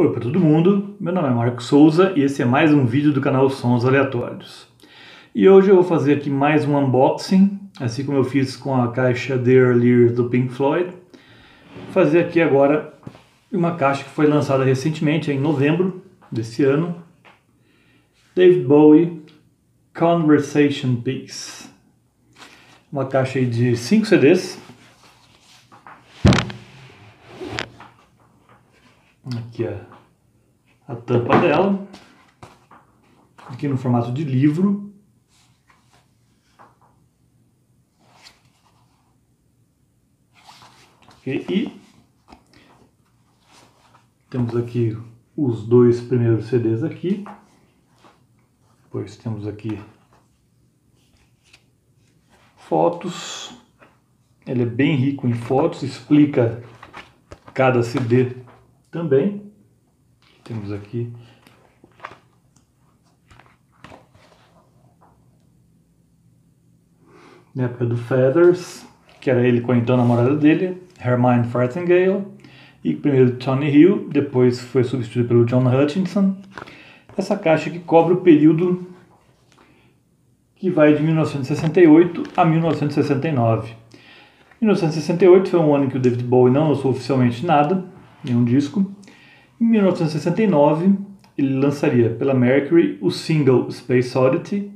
Oi para todo mundo, meu nome é Marco Souza e esse é mais um vídeo do canal Sons Aleatórios. E hoje eu vou fazer aqui mais um unboxing, assim como eu fiz com a caixa Dear Lear do Pink Floyd. Vou fazer aqui agora uma caixa que foi lançada recentemente, em novembro desse ano. David Bowie Conversation Piece. Uma caixa aí de 5 CDs. Aqui a tampa dela, aqui no formato de livro. E temos aqui os dois primeiros CDs aqui. Depois temos aqui fotos. Ele é bem rico em fotos, explica cada CD também. Temos aqui na época do Feathers, que era ele com a então namorada dele, Hermione Farthingale, e primeiro Tony Hill, depois foi substituído pelo John Hutchinson. Essa caixa que cobre o período que vai de 1968 a 1969. 1968 foi um ano em que o David Bowie não lançou oficialmente nada, nenhum disco. Em 1969, ele lançaria pela Mercury o single Space Oddity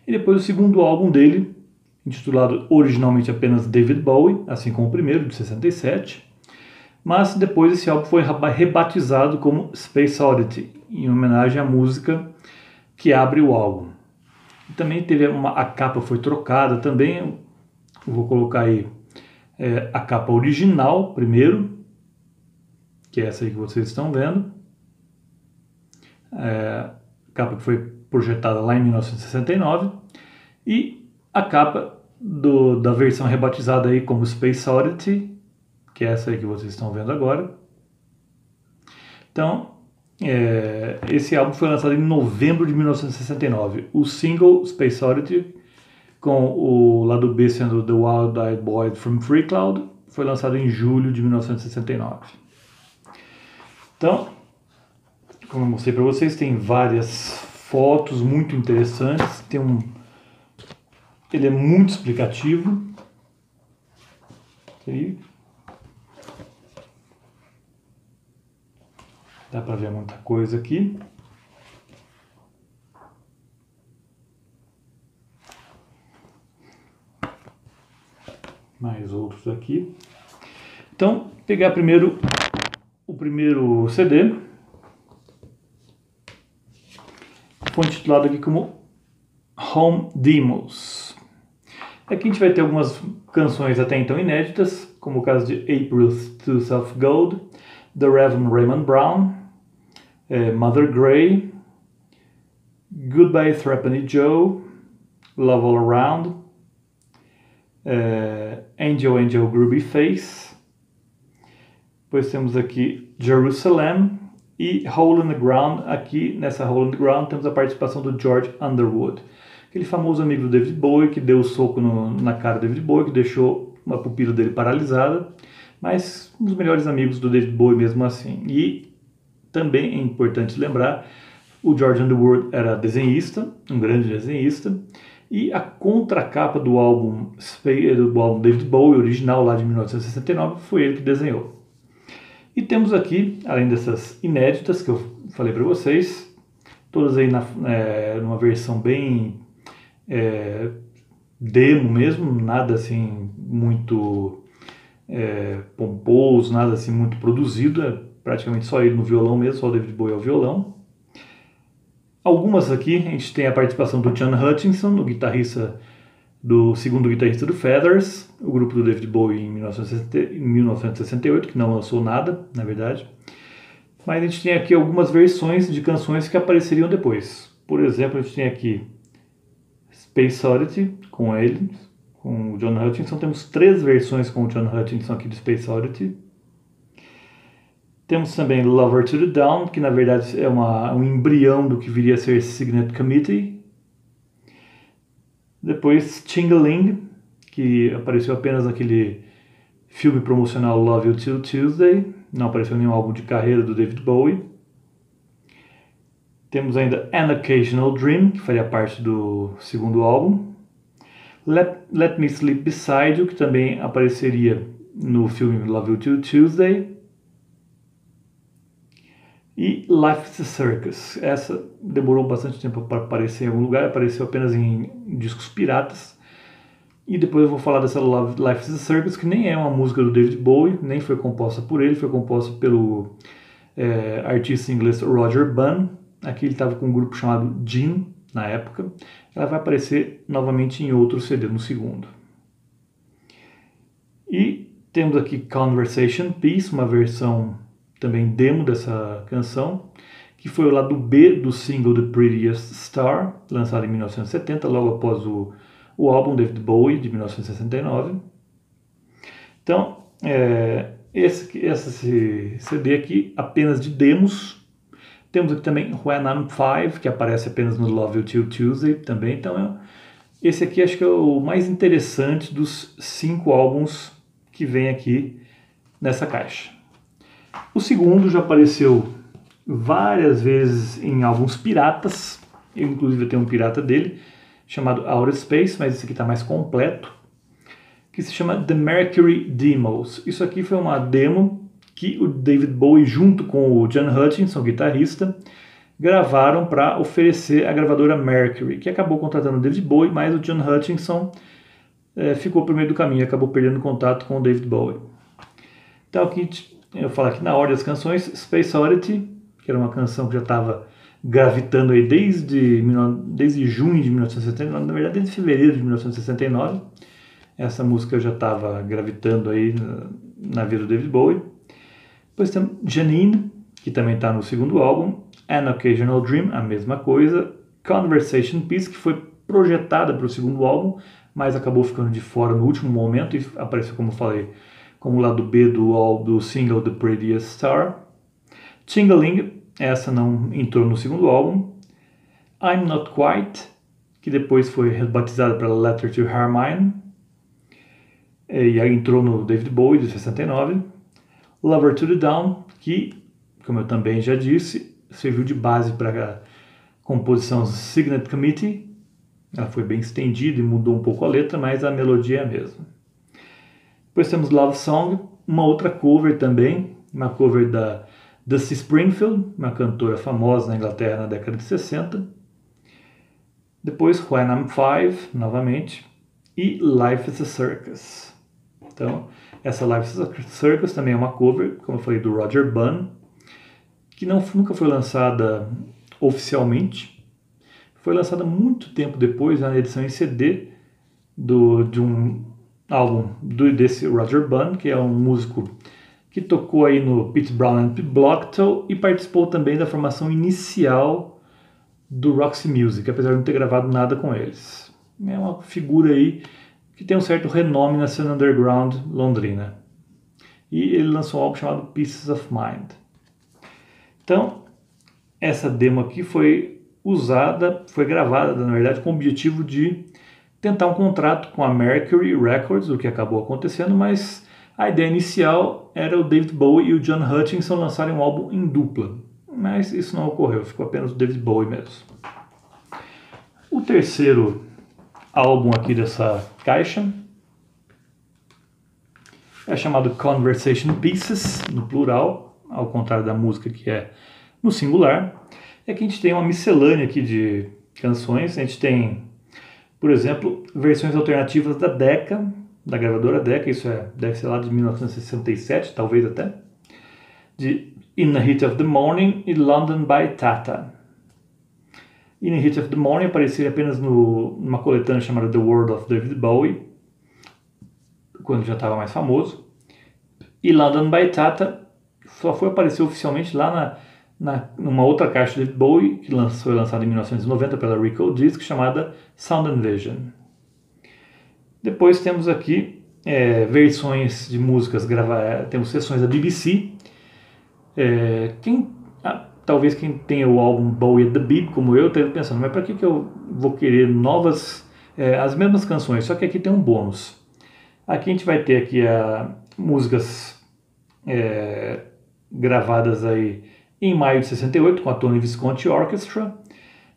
e depois o segundo álbum dele, intitulado originalmente apenas David Bowie, assim como o primeiro, de 67, mas depois esse álbum foi rebatizado como Space Oddity, em homenagem à música que abre o álbum. E também teve a capa foi trocada também, eu vou colocar aí a capa original primeiro, que é essa aí que vocês estão vendo, capa que foi projetada lá em 1969, e a capa da versão rebatizada aí como Space Oddity, que é essa aí que vocês estão vendo agora. Então, esse álbum foi lançado em novembro de 1969. O single Space Oddity, com o lado B sendo The Wild Eyed Boy from Free Cloud, foi lançado em julho de 1969. Então, como eu mostrei para vocês, tem várias fotos muito interessantes. Ele é muito explicativo. Aqui. Dá para ver muita coisa aqui. Mais outros aqui. Então, pegar primeiro o primeiro CD. Foi intitulado aqui como Home Demos. Aqui a gente vai ter algumas canções até então inéditas, como o caso de April's Tooth of Gold, The Reverend Raymond Brown, Mother Grey, Goodbye Threepenny Joe, Love All Around, Angel Angel Groovy Face. Depois temos aqui Jerusalem e Hole in the Ground. Aqui nessa Hole in the Ground temos a participação do George Underwood, aquele famoso amigo do David Bowie que deu o soco na cara do David Bowie, que deixou uma pupila dele paralisada, mas um dos melhores amigos do David Bowie mesmo assim. E também é importante lembrar, o George Underwood era desenhista, um grande desenhista, e a contracapa do álbum David Bowie original lá de 1969 foi ele que desenhou. E temos aqui, além dessas inéditas que eu falei para vocês, todas aí numa versão bem demo mesmo, nada assim muito pomposo, nada assim muito produzido, praticamente só ele no violão mesmo, só o David Bowie ao violão. Algumas aqui, a gente tem a participação do John Hutchinson, o segundo guitarrista do Feathers, o grupo do David Bowie em 1968, que não lançou nada, na verdade. Mas a gente tem aqui algumas versões de canções que apareceriam depois. Por exemplo, a gente tem aqui Space Oddity com ele, com o John Hutchinson. Temos 3 versões com o John Hutchinson aqui do Space Oddity. Temos também Lover to the Dawn, que na verdade é um embrião do que viria a ser Signet Committee. Depois Ting-a-Ling, que apareceu apenas naquele filme promocional Love You Till Tuesday, não apareceu em nenhum álbum de carreira do David Bowie. Temos ainda An Occasional Dream, que faria parte do segundo álbum. Let Me Sleep Beside You, que também apareceria no filme Love You Till Tuesday. E Life is a Circus. Essa demorou bastante tempo para aparecer em algum lugar, apareceu apenas em discos piratas. E depois eu vou falar dessa Life is a Circus, que nem é uma música do David Bowie, nem foi composta por ele, foi composta pelo artista inglês Roger Bunn. Aqui ele estava com um grupo chamado Gin, na época. Ela vai aparecer novamente em outro CD, no segundo. E temos aqui Conversation Piece, uma versão também demo dessa canção, que foi o lado B do single The Prettiest Star, lançado em 1970, logo após o álbum David Bowie, de 1969. Então, esse CD aqui, apenas de demos. Temos aqui também When I'm Five, que aparece apenas no Love You Till Tuesday também. Então, esse aqui acho que é o mais interessante dos 5 álbuns que vem aqui nessa caixa. O segundo já apareceu várias vezes em álbuns piratas. Eu, inclusive, tenho um pirata dele, chamado Outer Space, mas esse aqui está mais completo, que se chama The Mercury Demos. Isso aqui foi uma demo que o David Bowie, junto com o John Hutchinson, guitarrista, gravaram para oferecer à gravadora Mercury, que acabou contratando o David Bowie, mas o John Hutchinson ficou por meio do caminho, acabou perdendo contato com o David Bowie. Então aqui eu falo aqui na ordem das canções, Space Oddity, que era uma canção que já estava gravitando aí desde junho de 1969, na verdade desde fevereiro de 1969. Essa música já estava gravitando aí na vida do David Bowie. Depois temos Janine, que também está no segundo álbum. An Occasional Dream, a mesma coisa. Conversation Piece, que foi projetada para o segundo álbum, mas acabou ficando de fora no último momento e apareceu, como eu falei, como lado B do single The Prettiest Star. Ting-a-Ling, essa não entrou no segundo álbum. I'm Not Quite, que depois foi rebatizada para Letter to Hermione, e aí entrou no David Bowie, de 69. Lover to the Dawn, que, como eu também já disse, serviu de base para a composição Signet Committee. Ela foi bem estendida e mudou um pouco a letra, mas a melodia é a mesma. Depois temos Love Song, uma outra cover também, uma cover da Dusty Springfield, uma cantora famosa na Inglaterra na década de 60. Depois When I'm Five, novamente, e Life is a Circus. Então, essa Life is a Circus também é uma cover, como eu falei, do Roger Bunn, que nunca foi lançada oficialmente. Foi lançada muito tempo depois, na edição em CD de um álbum desse Roger Bunn, que é um músico que tocou aí no Pete Brown and Pete Blockto e participou também da formação inicial do Roxy Music, apesar de não ter gravado nada com eles. É uma figura aí que tem um certo renome na cena underground londrina. E ele lançou um álbum chamado Pieces of Mind. Então, essa demo aqui foi gravada, na verdade, com o objetivo de tentar um contrato com a Mercury Records, o que acabou acontecendo, mas a ideia inicial era o David Bowie e o John Hutchinson lançarem um álbum em dupla. Mas isso não ocorreu, ficou apenas o David Bowie mesmo. O terceiro álbum aqui dessa caixa é chamado Conversation Pieces, no plural, ao contrário da música que é no singular. E aqui a gente tem uma miscelânea aqui de canções. A gente tem, por exemplo, versões alternativas da Decca, da gravadora Decca, isso deve ser lá de 1967, talvez até, de In the Heat of the Morning e London by Tata. In the Heat of the Morning aparecia apenas numa coletânea chamada The World of David Bowie, quando já estava mais famoso. E London by Tata só foi aparecer oficialmente lá numa outra caixa de David Bowie, que foi lançada em 1990 pela Rico Disc, chamada Sound and Vision. Depois temos aqui versões de músicas gravadas, temos sessões da BBC. Talvez quem tenha o álbum Bowie at the Beat, como eu, esteja pensando, mas para que eu vou querer novas, as mesmas canções, só que aqui tem um bônus. Aqui a gente vai ter aqui músicas gravadas aí em maio de 68 com a Tony Visconti Orchestra,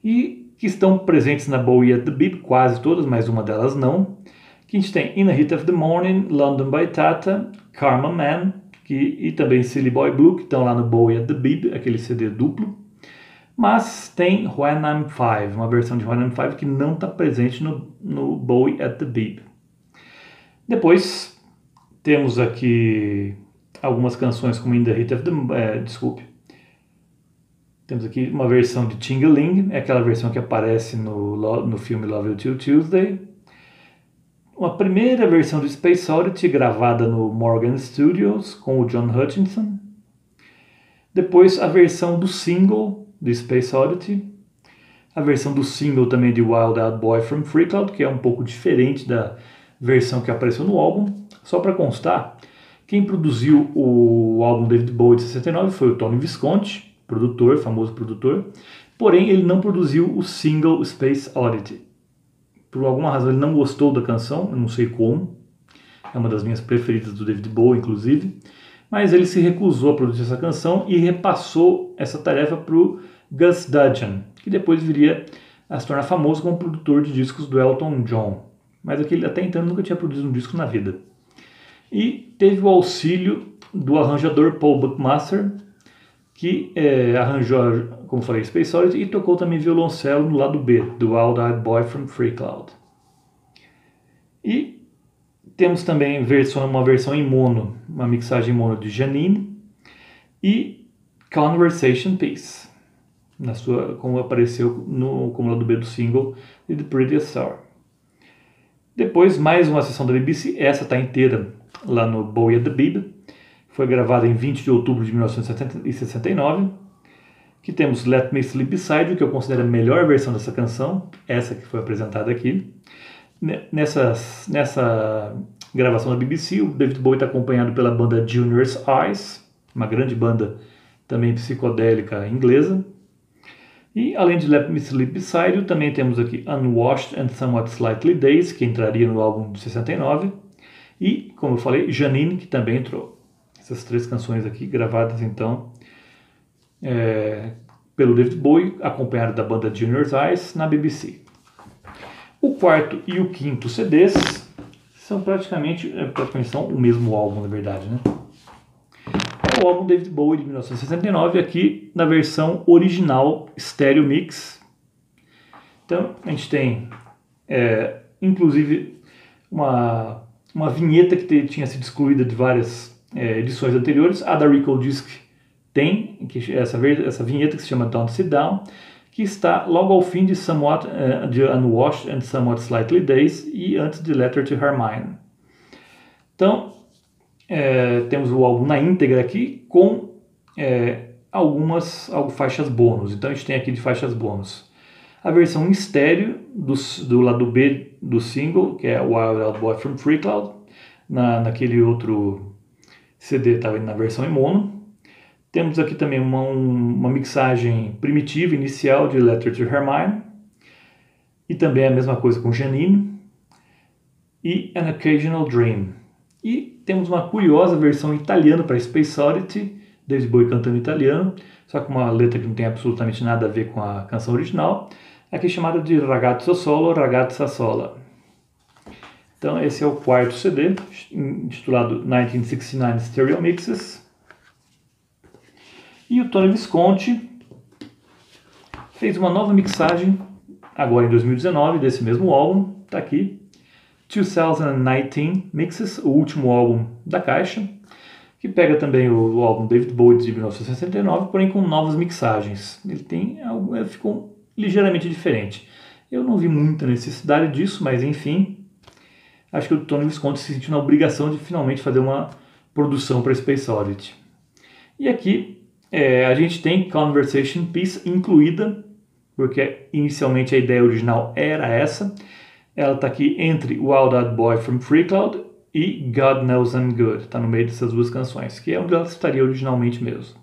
e que estão presentes na Bowie at the Bib, quase todas, mas uma delas não. Que a gente tem In the Heat of the Morning, London by Tata, Karma Man, e também Silly Boy Blue, que estão lá no Bowie at the Bib, aquele CD duplo. Mas tem When I'm Five, uma versão de When I'm Five que não está presente no Bowie at the Bib. Depois temos aqui algumas canções como In the Heat of the... Temos aqui uma versão de Ting-a-Ling, é aquela versão que aparece no filme Love You Till Tuesday. Uma primeira versão de Space Oddity gravada no Morgan Studios com o John Hutchinson. Depois a versão do single de Space Oddity. A versão do single também de Wild Out Boy from Freecloud, que é um pouco diferente da versão que apareceu no álbum. Só para constar, quem produziu o álbum David Bowie de 69 foi o Tony Visconti, produtor, famoso produtor, porém ele não produziu o single Space Oddity. Por alguma razão ele não gostou da canção, eu não sei como, é uma das minhas preferidas do David Bowie, inclusive, mas ele se recusou a produzir essa canção e repassou essa tarefa para o Gus Dudgeon, que depois viria a se tornar famoso como produtor de discos do Elton John, mas aquele até então nunca tinha produzido um disco na vida. E teve o auxílio do arranjador Paul Buckmaster, que arranjou, como falei, Space Oddity, e tocou também violoncelo no lado B, do Wild Eyed Boy from Freecloud. E temos também uma versão em mono, uma mixagem em mono de Janine, e Conversation Piece, como apareceu como lado B do single The Prettiest Star. Depois, mais uma sessão da BBC, essa está inteira lá no Bowie at the Bib, foi gravada em 20 de outubro de 1969, que temos Let Me Sleep Beside You, que eu considero a melhor versão dessa canção, essa que foi apresentada aqui. Nessa gravação da BBC, o David Bowie está acompanhado pela banda Junior's Eyes, uma grande banda também psicodélica inglesa. E além de Let Me Sleep Beside You, também temos aqui Unwashed and Somewhat Slightly Dazed, que entraria no álbum de 69, e, como eu falei, Janine, que também entrou. Essas três canções aqui, gravadas então pelo David Bowie, acompanhado da banda Junior's Eyes, na BBC. O quarto e o quinto CDs são praticamente são o mesmo álbum, na verdade, né? É o álbum David Bowie de 1969, aqui na versão original Stereo Mix. Então, a gente tem, inclusive, uma vinheta que tinha sido excluída de várias edições anteriores. A da Recordisc tem essa vinheta que se chama Don't Sit Down, que está logo ao fim de Unwashed and Somewhat Slightly Dazed e antes de Letter to Hermione. Então, temos o álbum na íntegra aqui com algumas faixas bônus. Então a gente tem aqui de faixas bônus a versão em estéreo do lado B do single, que é Wild Out Boy from Freecloud. Naquele outro CD estava na versão em mono. Temos aqui também uma mixagem primitiva inicial de Letter to Hermione, e também a mesma coisa com Janine e An Occasional Dream. E temos uma curiosa versão italiana para Space Oddity, David Bowie cantando em italiano, só com uma letra que não tem absolutamente nada a ver com a canção original, aqui chamada de Ragazzo Solo, Ragazza Sola. Então esse é o quarto CD, intitulado 1969 Stereo Mixes. E o Tony Visconti fez uma nova mixagem, agora em 2019, desse mesmo álbum, está aqui, 2019 Mixes, o último álbum da caixa, que pega também o álbum David Bowie de 1969, porém com novas mixagens. Ele ficou ligeiramente diferente. Eu não vi muita necessidade disso, mas enfim, acho que o Tony Visconti se sentiu na obrigação de finalmente fazer uma produção para Space Oddity. E aqui a gente tem Conversation Piece incluída, porque inicialmente a ideia original era essa. Ela está aqui entre Wild Eyed Boy from Freecloud e God Knows I'm Good. Está no meio dessas duas canções, que é onde ela estaria originalmente mesmo.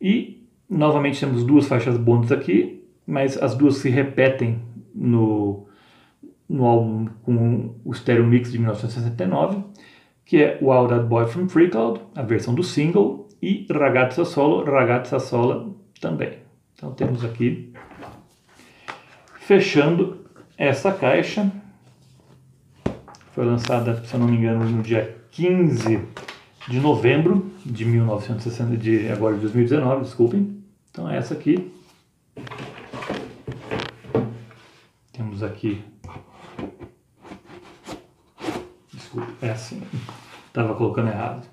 E, novamente, temos duas faixas bônus aqui, mas as duas se repetem no álbum com o Stereo Mix de 1969, que é Wild Eyed Boy from Freecloud, a versão do single, e Ragazza Solo, Ragazza Sola também. Então temos aqui, fechando essa caixa, foi lançada, se eu não me engano, no dia 15 de novembro de 1960, agora de 2019, desculpem. Então é essa aqui. Temos aqui, desculpe, é assim, estava colocando errado.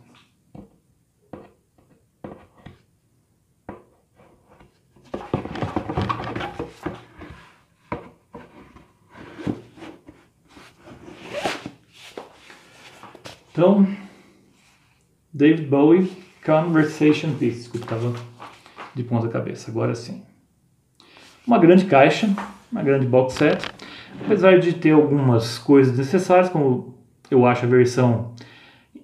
Então, David Bowie, Conversation Piece, desculpa, estava de ponta cabeça, agora sim. Uma grande caixa, uma grande box set, apesar de ter algumas coisas necessárias, como eu acho a versão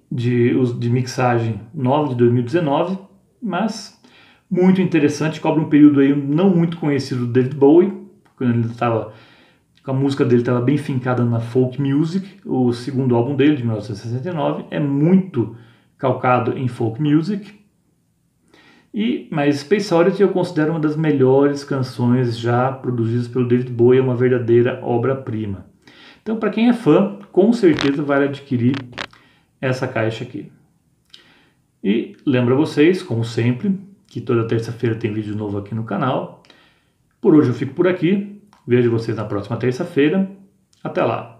de mixagem nova de 2019, mas muito interessante, cobre um período aí não muito conhecido do David Bowie, quando ele estava, a música dele estava bem fincada na folk music. O segundo álbum dele, de 1969, é muito calcado em folk music. Mas Space Oddity eu considero uma das melhores canções já produzidas pelo David Bowie, é uma verdadeira obra-prima. Então, para quem é fã, com certeza vai adquirir essa caixa aqui. E lembro a vocês, como sempre, que toda terça-feira tem vídeo novo aqui no canal. Por hoje eu fico por aqui. Vejo vocês na próxima terça-feira. Até lá!